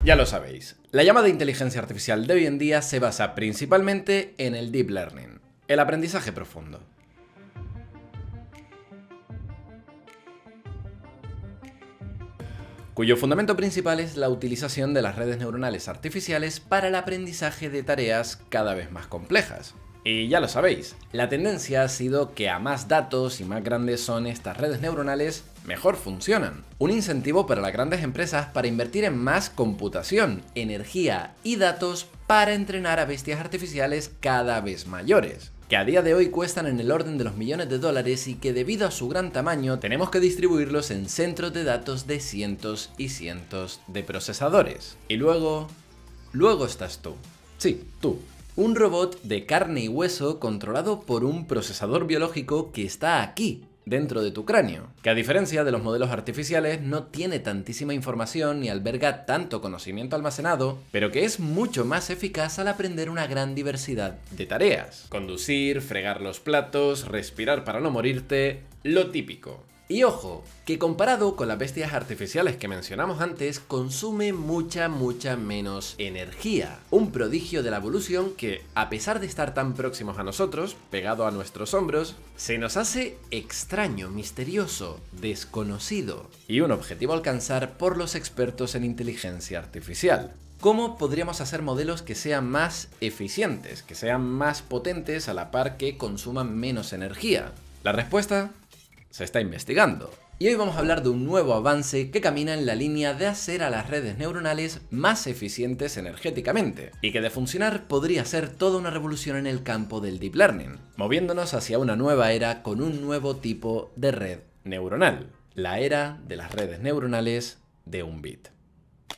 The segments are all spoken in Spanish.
Ya lo sabéis, la llamada inteligencia artificial de hoy en día se basa principalmente en el Deep Learning, el aprendizaje profundo. Cuyo fundamento principal es la utilización de las redes neuronales artificiales para el aprendizaje de tareas cada vez más complejas. Y ya lo sabéis, la tendencia ha sido que a más datos y más grandes son estas redes neuronales, mejor funcionan. Un incentivo para las grandes empresas para invertir en más computación, energía y datos para entrenar a bestias artificiales cada vez mayores, que a día de hoy cuestan en el orden de los millones de dólares y que debido a su gran tamaño tenemos que distribuirlos en centros de datos de cientos y cientos de procesadores. Y luego estás tú. Sí, tú. Un robot de carne y hueso controlado por un procesador biológico que está aquí, dentro de tu cráneo, que a diferencia de los modelos artificiales no tiene tantísima información ni alberga tanto conocimiento almacenado, pero que es mucho más eficaz al aprender una gran diversidad de tareas. Conducir, fregar los platos, respirar para no morirte, lo típico. Y ojo, que comparado con las bestias artificiales que mencionamos antes, consume mucha menos energía. Un prodigio de la evolución que, a pesar de estar tan próximos a nosotros, pegado a nuestros hombros, se nos hace extraño, misterioso, desconocido y un objetivo a alcanzar por los expertos en inteligencia artificial. ¿Cómo podríamos hacer modelos que sean más eficientes, que sean más potentes a la par que consuman menos energía? La respuesta se está investigando. Y hoy vamos a hablar de un nuevo avance que camina en la línea de hacer a las redes neuronales más eficientes energéticamente, y que de funcionar podría ser toda una revolución en el campo del Deep Learning, moviéndonos hacia una nueva era con un nuevo tipo de red neuronal, la era de las redes neuronales de un bit.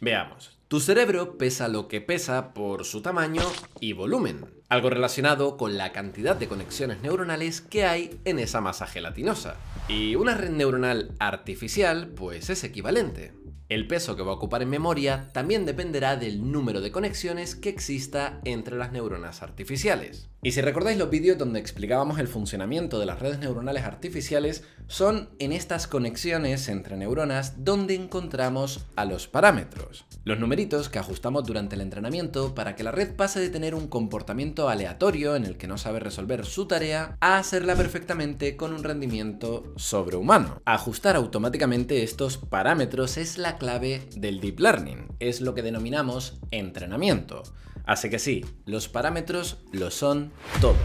Veamos. Tu cerebro pesa lo que pesa por su tamaño y volumen, algo relacionado con la cantidad de conexiones neuronales que hay en esa masa gelatinosa. Y una red neuronal artificial, pues es equivalente. El peso que va a ocupar en memoria también dependerá del número de conexiones que exista entre las neuronas artificiales. Y si recordáis los vídeos donde explicábamos el funcionamiento de las redes neuronales artificiales, son en estas conexiones entre neuronas donde encontramos a los parámetros, los numeritos que ajustamos durante el entrenamiento para que la red pase de tener un comportamiento aleatorio en el que no sabe resolver su tarea a hacerla perfectamente con un rendimiento sobrehumano. Ajustar automáticamente estos parámetros es la clave del Deep Learning, es lo que denominamos entrenamiento. Así que sí, los parámetros lo son todo.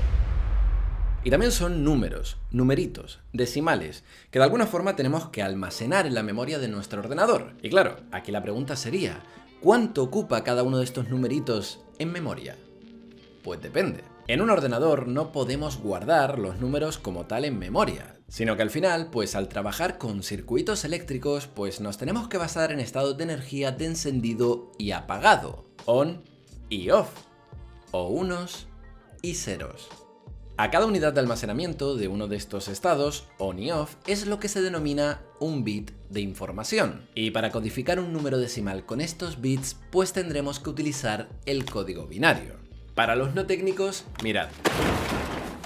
Y también son números, numeritos, decimales, que de alguna forma tenemos que almacenar en la memoria de nuestro ordenador. Y claro, aquí la pregunta sería, ¿cuánto ocupa cada uno de estos numeritos en memoria? Pues depende. En un ordenador no podemos guardar los números como tal en memoria, sino que al final, pues al trabajar con circuitos eléctricos, pues nos tenemos que basar en estados de energía de encendido y apagado, on y off, o unos y ceros. A cada unidad de almacenamiento de uno de estos estados, on y off, es lo que se denomina un bit de información. Y para codificar un número decimal con estos bits, pues tendremos que utilizar el código binario. Para los no técnicos, mirad.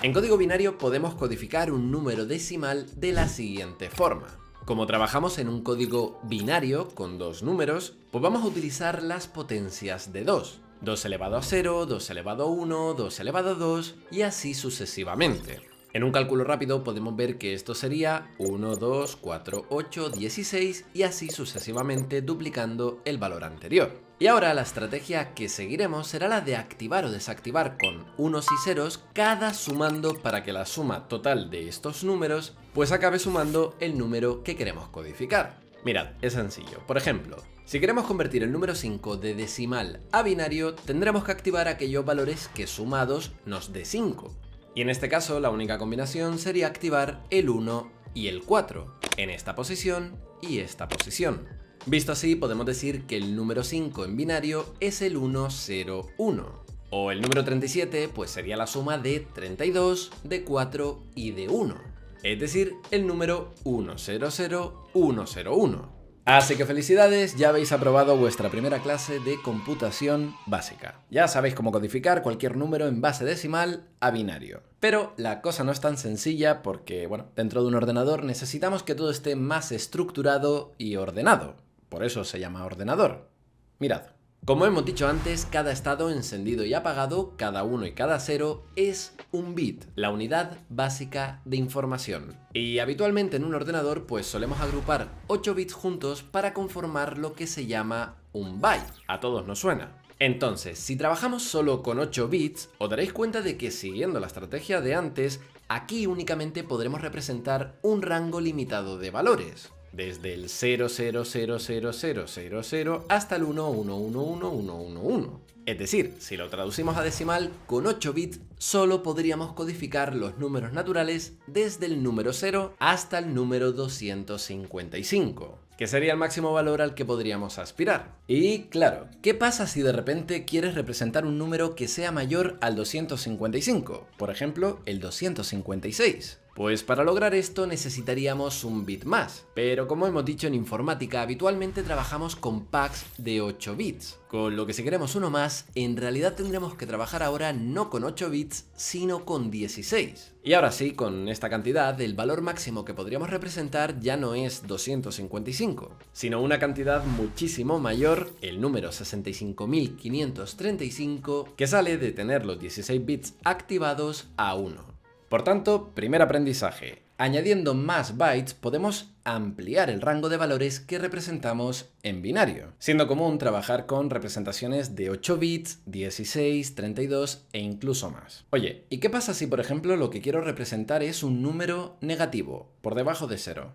En código binario podemos codificar un número decimal de la siguiente forma. Como trabajamos en un código binario con dos números, pues vamos a utilizar las potencias de 2. 2 elevado a 0, 2 elevado a 1, 2 elevado a 2 y así sucesivamente. En un cálculo rápido podemos ver que esto sería 1, 2, 4, 8, 16 y así sucesivamente duplicando el valor anterior. Y ahora la estrategia que seguiremos será la de activar o desactivar con unos y ceros cada sumando para que la suma total de estos números pues acabe sumando el número que queremos codificar. Mirad, es sencillo. Por ejemplo, si queremos convertir el número 5 de decimal a binario, tendremos que activar aquellos valores que sumados nos dé 5. Y en este caso la única combinación sería activar el 1 y el 4, en esta posición y esta posición. Visto así, podemos decir que el número 5 en binario es el 101. O el número 37 pues sería la suma de 32, de 4 y de 1. Es decir, el número 100101. Así que felicidades, ya habéis aprobado vuestra primera clase de computación básica. Ya sabéis cómo codificar cualquier número en base decimal a binario. Pero la cosa no es tan sencilla porque, bueno, dentro de un ordenador necesitamos que todo esté más estructurado y ordenado. Por eso se llama ordenador. Mirad, Como hemos dicho antes, cada estado encendido y apagado, cada 1 y cada 0, es un bit, la unidad básica de información. Y habitualmente en un ordenador pues solemos agrupar 8 bits juntos para conformar lo que se llama un byte. A todos nos suena. Entonces, si trabajamos solo con 8 bits, os daréis cuenta de que siguiendo la estrategia de antes, aquí únicamente podremos representar un rango limitado de valores. Desde el 0000000 hasta el 11111111. Es decir, si lo traducimos a decimal, con 8 bits solo podríamos codificar los números naturales desde el número 0 hasta el número 255, que sería el máximo valor al que podríamos aspirar. Y claro, ¿qué pasa si de repente quieres representar un número que sea mayor al 255? Por ejemplo, el 256. Pues para lograr esto necesitaríamos un bit más, pero como hemos dicho en informática habitualmente trabajamos con packs de 8 bits, con lo que si queremos uno más, en realidad tendremos que trabajar ahora no con 8 bits, sino con 16. Y ahora sí, con esta cantidad, el valor máximo que podríamos representar ya no es 255, sino una cantidad muchísimo mayor, el número 65.535, que sale de tener los 16 bits activados a 1. Por tanto, primer aprendizaje. Añadiendo más bytes podemos ampliar el rango de valores que representamos en binario, siendo común trabajar con representaciones de 8 bits, 16, 32 e incluso más. Oye, ¿y qué pasa si por ejemplo lo que quiero representar es un número negativo, por debajo de 0?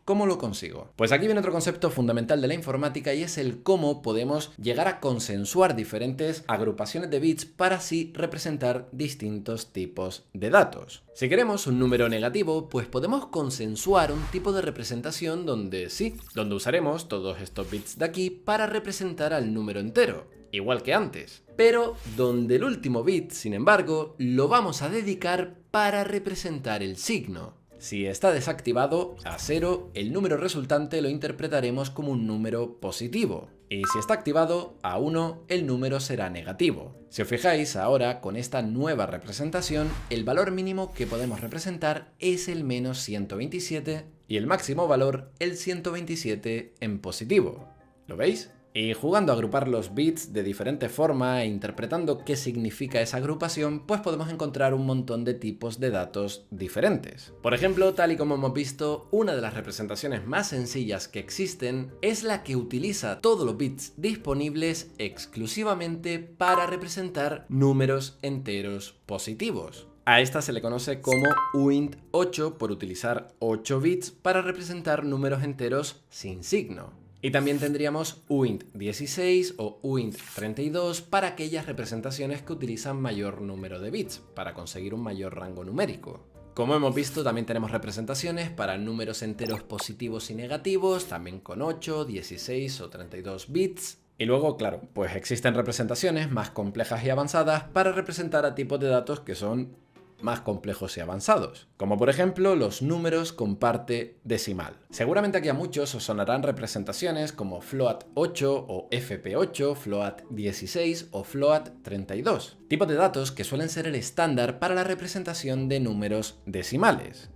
¿Cómo lo consigo? Pues aquí viene otro concepto fundamental de la informática y es el cómo podemos llegar a consensuar diferentes agrupaciones de bits para así representar distintos tipos de datos. Si queremos un número negativo, pues podemos consensuar un tipo de representación donde donde usaremos todos estos bits de aquí para representar al número entero, igual que antes. Pero donde el último bit, sin embargo, lo vamos a dedicar para representar el signo. Si está desactivado a 0, el número resultante lo interpretaremos como un número positivo. Y si está activado a 1, el número será negativo. Si os fijáis, ahora con esta nueva representación, el valor mínimo que podemos representar es el menos 127 y el máximo valor el 127 en positivo. ¿Lo veis? Y jugando a agrupar los bits de diferente forma e interpretando qué significa esa agrupación, pues podemos encontrar un montón de tipos de datos diferentes. Por ejemplo, tal y como hemos visto, una de las representaciones más sencillas que existen es la que utiliza todos los bits disponibles exclusivamente para representar números enteros positivos. A esta se le conoce como uint8 por utilizar 8 bits para representar números enteros sin signo. Y también tendríamos uint16 o uint32 para aquellas representaciones que utilizan mayor número de bits, para conseguir un mayor rango numérico. Como hemos visto, también tenemos representaciones para números enteros positivos y negativos, también con 8, 16 o 32 bits. Y luego, claro, pues existen representaciones más complejas y avanzadas para representar a tipos de datos que son más complejos y avanzados, como por ejemplo los números con parte decimal. Seguramente aquí a muchos os sonarán representaciones como float8 o fp8, float16 o float32, tipos de datos que suelen ser el estándar para la representación de números decimales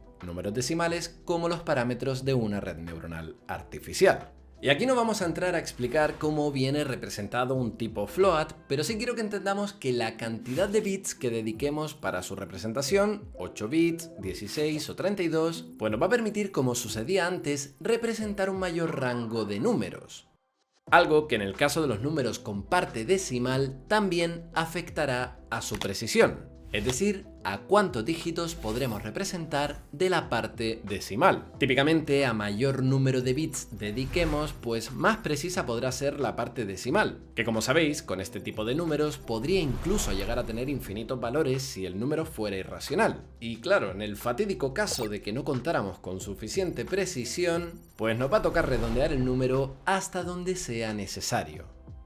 como los parámetros de una red neuronal artificial. Y aquí no vamos a entrar a explicar cómo viene representado un tipo float, pero sí quiero que entendamos que la cantidad de bits que dediquemos para su representación, 8 bits, 16 o 32, pues nos va a permitir, como sucedía antes, representar un mayor rango de números. Algo que en el caso de los números con parte decimal también afectará a su precisión. Es decir, a cuántos dígitos podremos representar de la parte decimal. Típicamente, a mayor número de bits dediquemos, pues más precisa podrá ser la parte decimal, que como sabéis, con este tipo de números podría incluso llegar a tener infinitos valores si el número fuera irracional. Y claro, en el fatídico caso de que no contáramos con suficiente precisión, pues nos va a tocar redondear el número hasta donde sea necesario.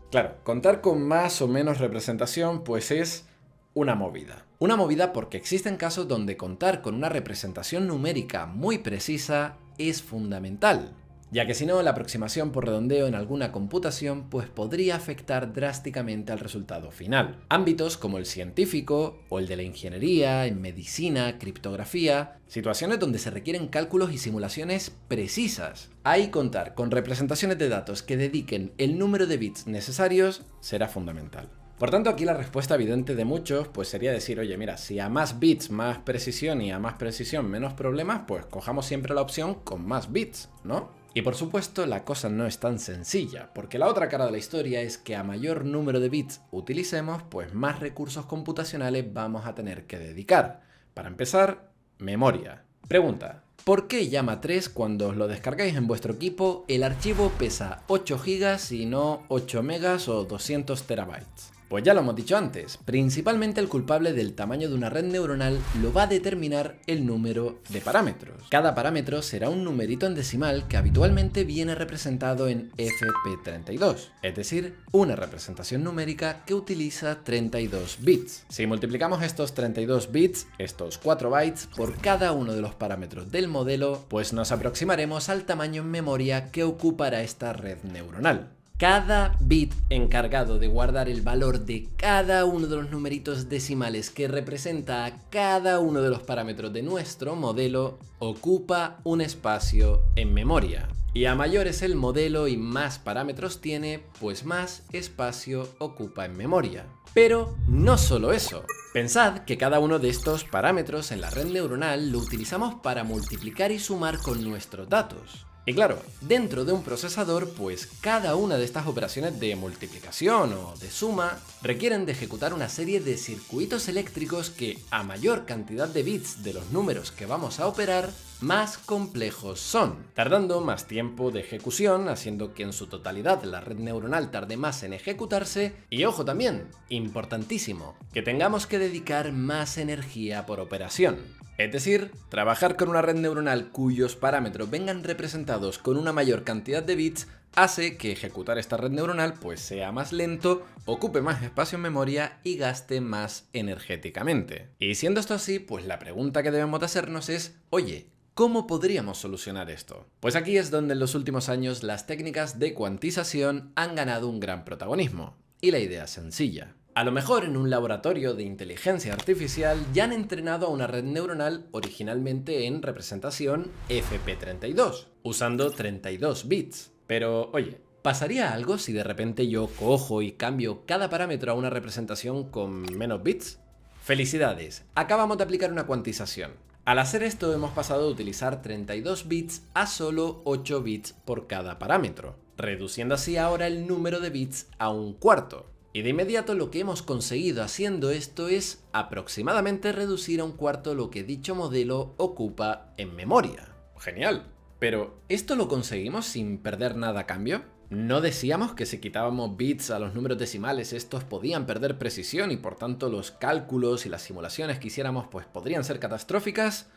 Claro, contar con más o menos representación pues es una movida. Una movida porque existen casos donde contar con una representación numérica muy precisa es fundamental. ya que si no, la aproximación por redondeo en alguna computación pues podría afectar drásticamente al resultado final. Ámbitos como el científico o el de la ingeniería, en medicina, criptografía, situaciones donde se requieren cálculos y simulaciones precisas. Ahí contar con representaciones de datos que dediquen el número de bits necesarios será fundamental. Por tanto, aquí la respuesta evidente de muchos pues sería decir, oye, mira, si a más bits más precisión y a más precisión menos problemas, pues cojamos siempre la opción con más bits, ¿no? Y por supuesto, la cosa no es tan sencilla, porque la otra cara de la historia es que a mayor número de bits utilicemos, pues más recursos computacionales vamos a tener que dedicar. Para empezar, memoria. Pregunta: ¿por qué llama 3 cuando os lo descargáis en vuestro equipo el archivo pesa 8 GB y no 8 megas o 200 terabytes? Pues ya lo hemos dicho antes, principalmente el culpable del tamaño de una red neuronal lo va a determinar el número de parámetros. Cada parámetro será un numerito en decimal que habitualmente viene representado en FP32, es decir, una representación numérica que utiliza 32 bits. Si multiplicamos estos 32 bits, estos 4 bytes, por cada uno de los parámetros del modelo, pues nos aproximaremos al tamaño en memoria que ocupará esta red neuronal. Cada bit encargado de guardar el valor de cada uno de los numeritos decimales que representa a cada uno de los parámetros de nuestro modelo ocupa un espacio en memoria. Y a mayor es el modelo y más parámetros tiene, pues más espacio ocupa en memoria. Pero no solo eso. Pensad que cada uno de estos parámetros en la red neuronal lo utilizamos para multiplicar y sumar con nuestros datos. Y claro, dentro de un procesador, pues cada una de estas operaciones de multiplicación o de suma requieren de ejecutar una serie de circuitos eléctricos que, a mayor cantidad de bits de los números que vamos a operar, más complejos son, tardando más tiempo de ejecución, haciendo que en su totalidad la red neuronal tarde más en ejecutarse, y ojo también, importantísimo, que tengamos que dedicar más energía por operación. Es decir, trabajar con una red neuronal cuyos parámetros vengan representados con una mayor cantidad de bits hace que ejecutar esta red neuronal pues sea más lento, ocupe más espacio en memoria y gaste más energéticamente. Y siendo esto así, pues la pregunta que debemos de hacernos es, oye, ¿cómo podríamos solucionar esto? Pues aquí es donde en los últimos años las técnicas de cuantización han ganado un gran protagonismo. Y la idea es sencilla. A lo mejor en un laboratorio de inteligencia artificial ya han entrenado a una red neuronal originalmente en representación FP32, usando 32 bits. Pero, oye, ¿pasaría algo si de repente yo cojo y cambio cada parámetro a una representación con menos bits? ¡Felicidades! Acabamos de aplicar una cuantización. Al hacer esto hemos pasado de utilizar 32 bits a solo 8 bits por cada parámetro, reduciendo así ahora el número de bits a un cuarto. Y de inmediato lo que hemos conseguido haciendo esto es aproximadamente reducir a un cuarto lo que dicho modelo ocupa en memoria. ¡Genial! Pero, ¿esto lo conseguimos sin perder nada a cambio? ¿No decíamos que si quitábamos bits a los números decimales estos podían perder precisión y por tanto los cálculos y las simulaciones que hiciéramos pues podrían ser catastróficas?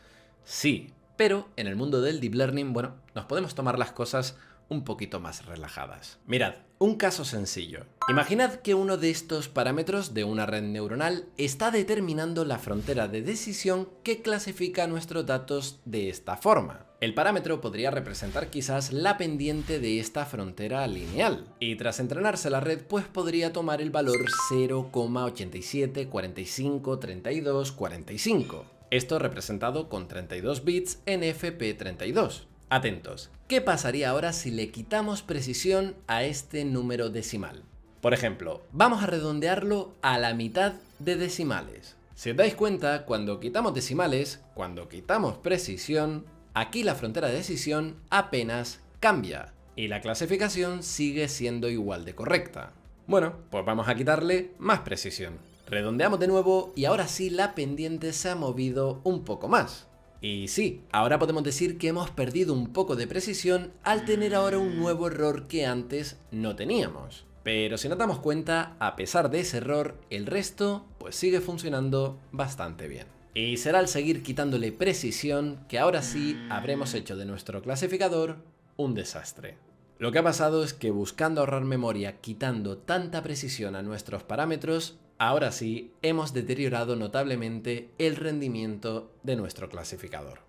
Sí, pero en el mundo del deep learning, bueno, nos podemos tomar las cosas un poquito más relajadas. Mirad, un caso sencillo. Imaginad que uno de estos parámetros de una red neuronal está determinando la frontera de decisión que clasifica nuestros datos de esta forma. El parámetro podría representar quizás la pendiente de esta frontera lineal, y tras entrenarse la red pues podría tomar el valor 0,87453245. Esto representado con 32 bits en FP32. Atentos, ¿qué pasaría ahora si le quitamos precisión a este número decimal? Por ejemplo, vamos a redondearlo a la mitad de decimales. Si os dais cuenta, cuando quitamos decimales, cuando quitamos precisión, aquí la frontera de decisión apenas cambia y la clasificación sigue siendo igual de correcta. Bueno, pues vamos a quitarle más precisión. Redondeamos de nuevo y ahora sí la pendiente se ha movido un poco más. Y sí, ahora podemos decir que hemos perdido un poco de precisión al tener ahora un nuevo error que antes no teníamos. Pero si nos damos cuenta, a pesar de ese error, el resto pues sigue funcionando bastante bien. Y será al seguir quitándole precisión que ahora sí habremos hecho de nuestro clasificador un desastre. Lo que ha pasado es que buscando ahorrar memoria quitando tanta precisión a nuestros parámetros, ahora sí hemos deteriorado notablemente el rendimiento de nuestro clasificador.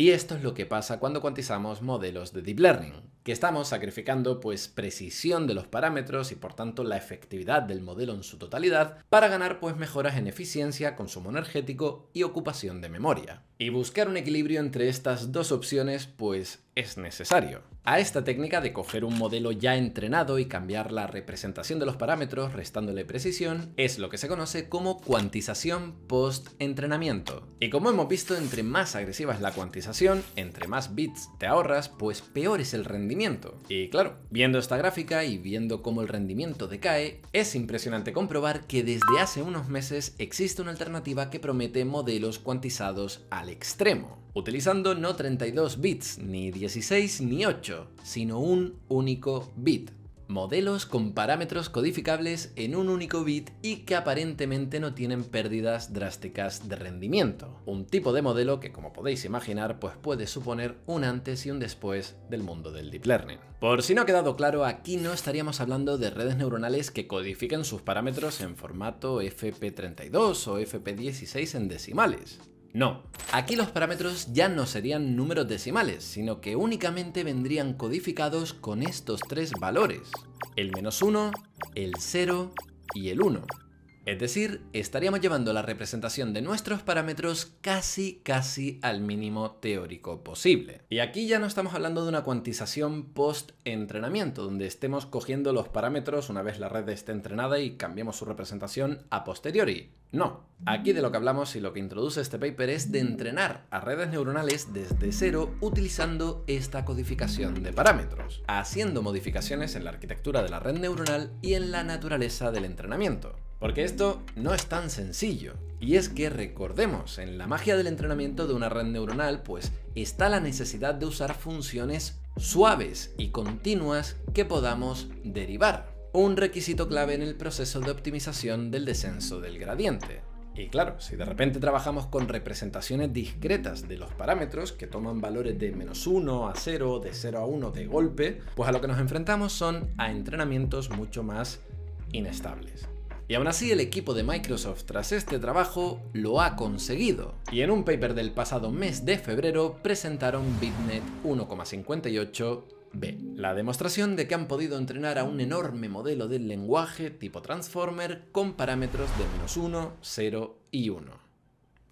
Y esto es lo que pasa cuando cuantizamos modelos de Deep Learning, que estamos sacrificando pues precisión de los parámetros y por tanto la efectividad del modelo en su totalidad para ganar pues mejoras en eficiencia, consumo energético y ocupación de memoria. Y buscar un equilibrio entre estas dos opciones pues es necesario. A esta técnica de coger un modelo ya entrenado y cambiar la representación de los parámetros restándole precisión es lo que se conoce como cuantización post-entrenamiento. Y como hemos visto, entre más agresiva es la cuantización, entre más bits te ahorras, pues peor es el rendimiento. Y claro, viendo esta gráfica y viendo cómo el rendimiento decae, es impresionante comprobar que desde hace unos meses existe una alternativa que promete modelos cuantizados al extremo, utilizando no 32 bits, ni 16 ni 8, sino un único bit. Modelos con parámetros codificables en un único bit y que aparentemente no tienen pérdidas drásticas de rendimiento. Un tipo de modelo que, como podéis imaginar, pues puede suponer un antes y un después del mundo del Deep Learning. Por si no ha quedado claro, aquí no estaríamos hablando de redes neuronales que codifiquen sus parámetros en formato FP32 o FP16 en decimales. No, aquí los parámetros ya no serían números decimales, sino que únicamente vendrían codificados con estos tres valores: el -1, el 0 y el 1. Es decir, estaríamos llevando la representación de nuestros parámetros casi al mínimo teórico posible. Y aquí ya no estamos hablando de una cuantización post-entrenamiento, donde estemos cogiendo los parámetros una vez la red esté entrenada y cambiemos su representación a posteriori. No, aquí de lo que hablamos y lo que introduce este paper es de entrenar a redes neuronales desde cero utilizando esta codificación de parámetros, haciendo modificaciones en la arquitectura de la red neuronal y en la naturaleza del entrenamiento. Porque esto no es tan sencillo. Y es que recordemos, en la magia del entrenamiento de una red neuronal, pues está la necesidad de usar funciones suaves y continuas que podamos derivar. Un requisito clave en el proceso de optimización del descenso del gradiente. Y claro, si de repente trabajamos con representaciones discretas de los parámetros que toman valores de -1 a 0, de 0 a 1 de golpe, pues a lo que nos enfrentamos son a entrenamientos mucho más inestables. Y aún así el equipo de Microsoft tras este trabajo lo ha conseguido. Y en un paper del pasado mes de febrero presentaron BitNet 1,58b, la demostración de que han podido entrenar a un enorme modelo del lenguaje tipo Transformer con parámetros de -1, 0 y 1.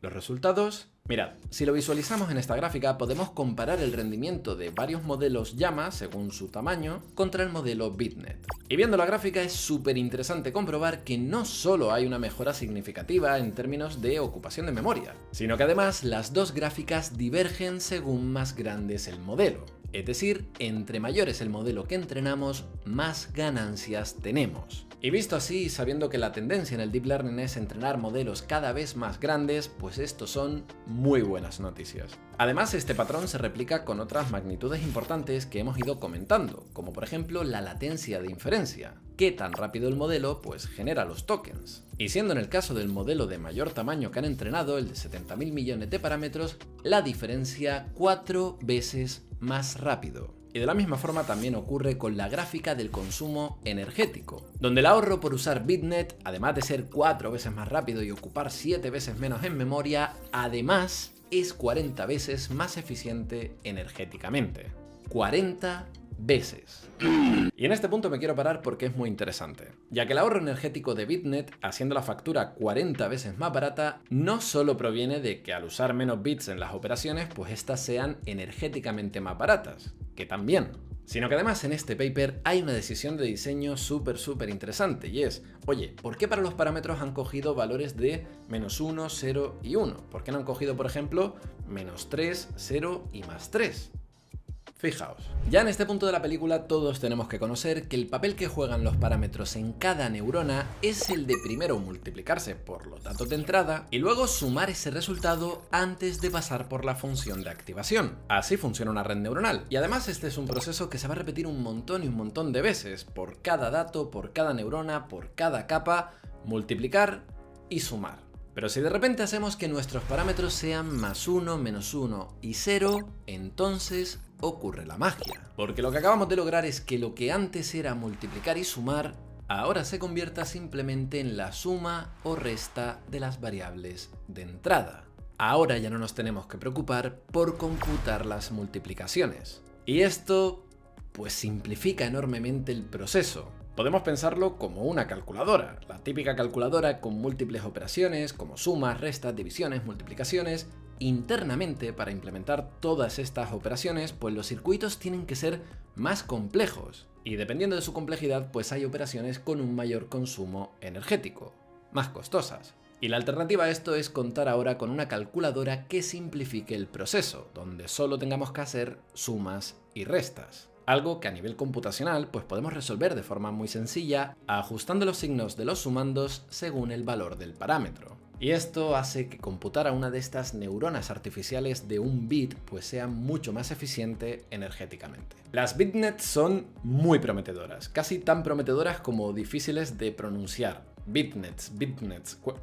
¿Los resultados? Mirad, si lo visualizamos en esta gráfica podemos comparar el rendimiento de varios modelos Llama, según su tamaño, contra el modelo BitNet. Y viendo la gráfica es súper interesante comprobar que no solo hay una mejora significativa en términos de ocupación de memoria, sino que además las dos gráficas divergen según más grande es el modelo. Es decir, entre mayor es el modelo que entrenamos, más ganancias tenemos. Y visto así, sabiendo que la tendencia en el Deep Learning es entrenar modelos cada vez más grandes, pues estos son muy buenas noticias. Además, este patrón se replica con otras magnitudes importantes que hemos ido comentando, como por ejemplo la latencia de inferencia. Qué tan rápido el modelo pues genera los tokens. Y siendo en el caso del modelo de mayor tamaño que han entrenado, el de 70.000 millones de parámetros, la diferencia 4 veces más rápido. Y de la misma forma también ocurre con la gráfica del consumo energético, donde el ahorro por usar BitNet, además de ser 4 veces más rápido y ocupar 7 veces menos en memoria, además es 40 veces más eficiente energéticamente. 40 veces. Y en este punto me quiero parar porque es muy interesante, ya que el ahorro energético de BitNet, haciendo la factura 40 veces más barata, no solo proviene de que al usar menos bits en las operaciones, pues estas sean energéticamente más baratas, que también, sino que además en este paper hay una decisión de diseño súper interesante y es, oye, ¿por qué para los parámetros han cogido valores de -1, 0 y 1? ¿Por qué no han cogido, por ejemplo, -3, 0 y +3? Fijaos, ya en este punto de la película todos tenemos que conocer que el papel que juegan los parámetros en cada neurona es el de primero multiplicarse por los datos de entrada y luego sumar ese resultado antes de pasar por la función de activación. Así funciona una red neuronal y además este es un proceso que se va a repetir un montón y un montón de veces por cada dato, por cada neurona, por cada capa, multiplicar y sumar. Pero si de repente hacemos que nuestros parámetros sean +1, -1 y 0, entonces ocurre la magia. Porque lo que acabamos de lograr es que lo que antes era multiplicar y sumar, ahora se convierta simplemente en la suma o resta de las variables de entrada. ahora ya no nos tenemos que preocupar por computar las multiplicaciones. Y esto, pues simplifica enormemente el proceso. Podemos pensarlo como una calculadora, la típica calculadora con múltiples operaciones como sumas, restas, divisiones, multiplicaciones. Internamente, para implementar todas estas operaciones, pues los circuitos tienen que ser más complejos. Y dependiendo de su complejidad, pues hay operaciones con un mayor consumo energético, más costosas. Y la alternativa a esto es contar ahora con una calculadora que simplifique el proceso, donde solo tengamos que hacer sumas y restas. Algo que a nivel computacional pues podemos resolver de forma muy sencilla, ajustando los signos de los sumandos según el valor del parámetro. Y esto hace que computar a una de estas neuronas artificiales de un bit pues sea mucho más eficiente energéticamente. Las bitnets son muy prometedoras, casi tan prometedoras como difíciles de pronunciar. Bitnets,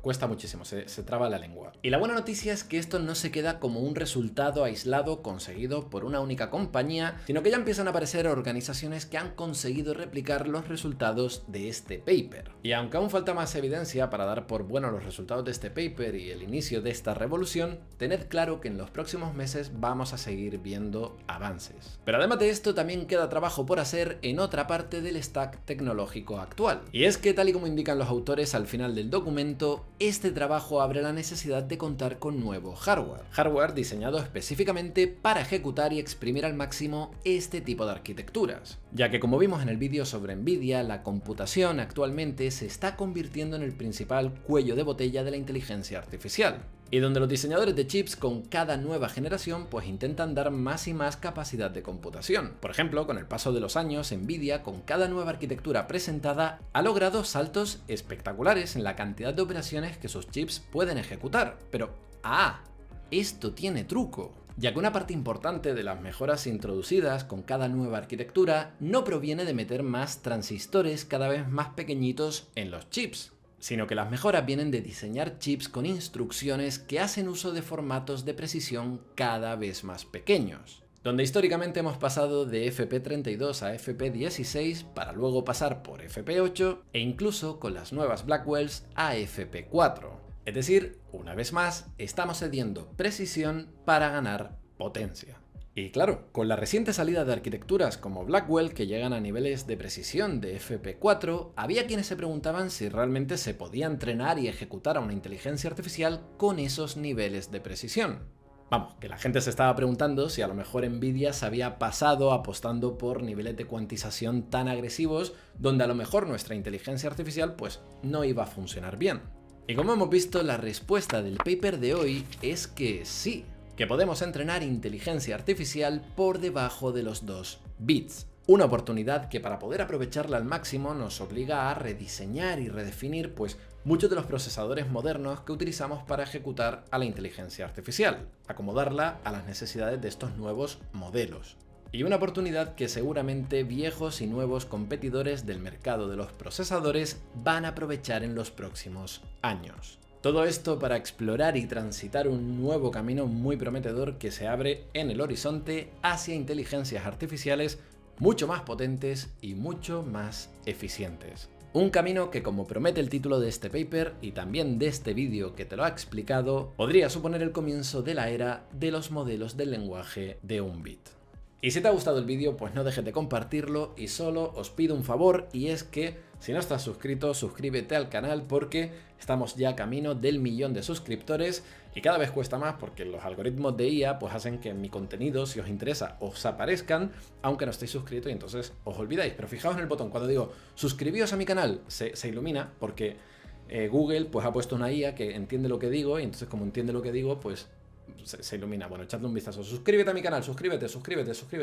cuesta muchísimo, se traba la lengua. Y la buena noticia es que esto no se queda como un resultado aislado conseguido por una única compañía, sino que ya empiezan a aparecer organizaciones que han conseguido replicar los resultados de este paper. Y aunque aún falta más evidencia para dar por bueno los resultados de este paper y el inicio de esta revolución, tened claro que en los próximos meses vamos a seguir viendo avances. Pero además de esto también queda trabajo por hacer en otra parte del stack tecnológico actual. Y es que tal y como indican los autores al final del documento, este trabajo abre la necesidad de contar con nuevo hardware diseñado específicamente para ejecutar y exprimir al máximo este tipo de arquitecturas, ya que como vimos en el vídeo sobre Nvidia, la computación actualmente se está convirtiendo en el principal cuello de botella de la inteligencia artificial. Y donde los diseñadores de chips con cada nueva generación pues intentan dar más y más capacidad de computación. Por ejemplo, con el paso de los años, Nvidia con cada nueva arquitectura presentada ha logrado saltos espectaculares en la cantidad de operaciones que sus chips pueden ejecutar. Pero, esto tiene truco, ya que una parte importante de las mejoras introducidas con cada nueva arquitectura no proviene de meter más transistores cada vez más pequeñitos en los chips, sino que las mejoras vienen de diseñar chips con instrucciones que hacen uso de formatos de precisión cada vez más pequeños, donde históricamente hemos pasado de FP32 a FP16 para luego pasar por FP8 e incluso con las nuevas Blackwells a FP4. Es decir, una vez más, estamos cediendo precisión para ganar potencia. Y claro, con la reciente salida de arquitecturas como Blackwell que llegan a niveles de precisión de FP4, había quienes se preguntaban si realmente se podía entrenar y ejecutar a una inteligencia artificial con esos niveles de precisión. Vamos, que la gente se estaba preguntando si a lo mejor Nvidia se había pasado apostando por niveles de cuantización tan agresivos donde a lo mejor nuestra inteligencia artificial pues no iba a funcionar bien. Y como hemos visto, la respuesta del paper de hoy es que sí, que podemos entrenar inteligencia artificial por debajo de los 2 bits. Una oportunidad que para poder aprovecharla al máximo nos obliga a rediseñar y redefinir pues muchos de los procesadores modernos que utilizamos para ejecutar a la inteligencia artificial, acomodarla a las necesidades de estos nuevos modelos. Y una oportunidad que seguramente viejos y nuevos competidores del mercado de los procesadores van a aprovechar en los próximos años. Todo esto para explorar y transitar un nuevo camino muy prometedor que se abre en el horizonte hacia inteligencias artificiales mucho más potentes y mucho más eficientes. Un camino que, como promete el título de este paper y también de este vídeo que te lo ha explicado, podría suponer el comienzo de la era de los modelos del lenguaje de un bit. Y si te ha gustado el vídeo, pues no dejes de compartirlo y solo os pido un favor, y es que si no estás suscrito, suscríbete al canal porque estamos ya camino del 1.000.000 de suscriptores y cada vez cuesta más porque los algoritmos de IA pues hacen que mi contenido, si os interesa, os aparezcan aunque no estéis suscritos y entonces os olvidáis. Pero fijaos en el botón, cuando digo suscribíos a mi canal, se ilumina porque Google pues ha puesto una IA que entiende lo que digo y entonces como entiende lo que digo pues se ilumina. Bueno, echadle un vistazo. Suscríbete a mi canal, suscríbete.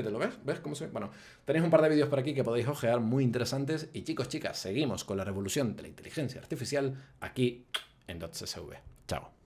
¿Lo ves? ¿Ves cómo se...? Bueno, tenéis un par de vídeos por aquí que podéis ojear muy interesantes. Y chicos, chicas, seguimos con la revolución de la inteligencia artificial aquí en .csv. Chao.